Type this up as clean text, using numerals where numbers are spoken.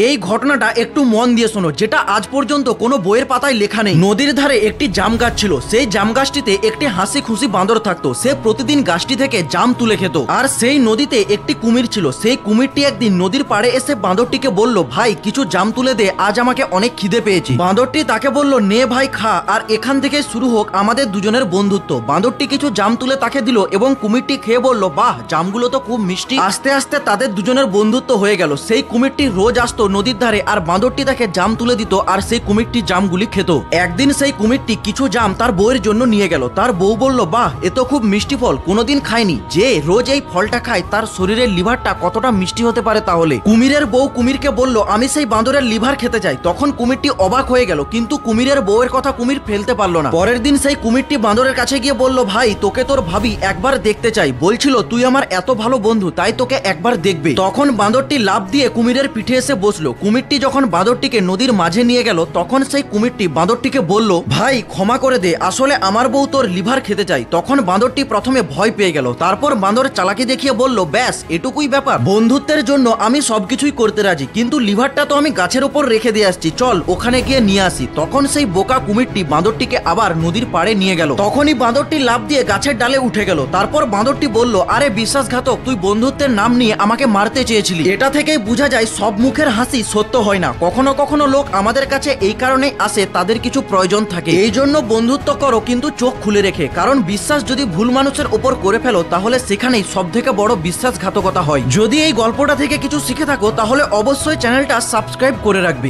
এই ঘটনাটা একটু মন দিয়ে শোনো, যেটা আজ পর্যন্ত কোনো বইয়ের পাতায় লেখা নেই। নদীর ধারে একটি জাম গাছ ছিল। সেই জাম গাছটিতে একটি হাসি খুশি বাঁদর থাকতো। সে প্রতিদিন গাছটি থেকে জাম তুলে খেত। আর সেই নদীতে একটি কুমির ছিল। সেই কুমিরটি একদিন নদীর পাড়ে এসে বাঁদরটিকে বলল, ভাই কিছু জাম তুলে দে, আজ আমাকে অনেক খিদে পেয়েছি। বাঁদরটি তাকে বলল, নে ভাই খা, আর এখান থেকে শুরু হোক আমাদের দুজনের বন্ধুত্ব। বাঁদরটি কিছু জাম তুলে তাকে দিল এবং কুমিরটি খেয়ে বলল, বাহ জামগুলো তো খুব মিষ্টি। আস্তে আস্তে তাদের দুজনের বন্ধুত্ব হয়ে গেল। সেই কুমিরটি রোজ আসতো নদীর ধারে, আর বাঁদরটি তাকে জাম তুলে দিত, আর সেই কুমিরটি জামগুলি খেত। একদিন সেই কুমিরটি কিছু জাম তার বউয়ের জন্য নিয়ে গেল। তার বউ বলল, বাহ এ তো খুব মিষ্টি ফল, কোনোদিন খায়নি। যে রোজ এই ফলটা খায় তার শরীরের লিভারটা কতটা মিষ্টি হতে পারে তাহলে। কুমিরের বউ কুমিরকে বলল, আমি সেই বাঁদরের লিভার খেতে চাই। তখন কুমিরটি অবাক হয়ে গেল, কিন্তু কুমিরের বউয়ের কথা কুমির ফেলতে পারলো না। পরের দিন সেই কুমিরটি বাঁদরের কাছে গিয়ে বলল, ভাই তোকে তোর ভাবি একবার দেখতে চাই, বলছিল তুই আমার এত ভালো বন্ধু, তাই তোকে একবার দেখবে। তখন বাঁদরটি লাফ দিয়ে কুমিরের পিঠে এসে বসলো। কুমিরটি যখন বাঁদরটিকে নদীর মাঝে নিয়ে গেল, তখন সেই কুমিরটি বাঁদরটিকে বলল, ভাই ক্ষমা করে দে, আসলে আমার বউ তোর লিভার খেতে চাই। তখন বাঁদরটি প্রথমে ভয় পেয়ে গেল, তারপর বাঁদর চালাকি দেখিয়ে বলল, ব্যাস এটুকুই ব্যাপার, বন্ধুত্বের জন্য আমি সবকিছুই করতে রাজি, কিন্তু লিভারটা তো আমি গাছের উপর রেখে দিয়ে আসছি, চল ওখানে গিয়ে নিয়ে আসি। তখন সেই বোকা কুমিরটি বাঁদরটিকে আবার নদীর পাড়ে নিয়ে গেল। তখনই বাঁদরটি লাফ দিয়ে গাছের ডালে উঠে গেল। তারপর বাঁদরটি বলল, আরে বিশ্বাসঘাতক, তুই বন্ধুত্বের নাম নিয়ে আমাকে মারতে চেয়েছিলি। এটা থেকেই বোঝা যায় সব মুখের হাসি সত্য হয় না। কখনো কখনো লোক আমাদের কাছে এই কারণেই আসে, তাদের কিছু প্রয়োজন থাকে। এই জন্য বন্ধুত্ব করো, কিন্তু চোখ খুলে রেখে, কারণ বিশ্বাস যদি ভুল মানুষের উপর করে ফেলো তাহলে সেখানেই সব থেকে বড় বিশ্বাসঘাতকতা হয়। যদি এই গল্পটা থেকে কিছু শিখে থাকো তাহলে অবশ্যই চ্যানেলটা সাবস্ক্রাইব করে রাখবে।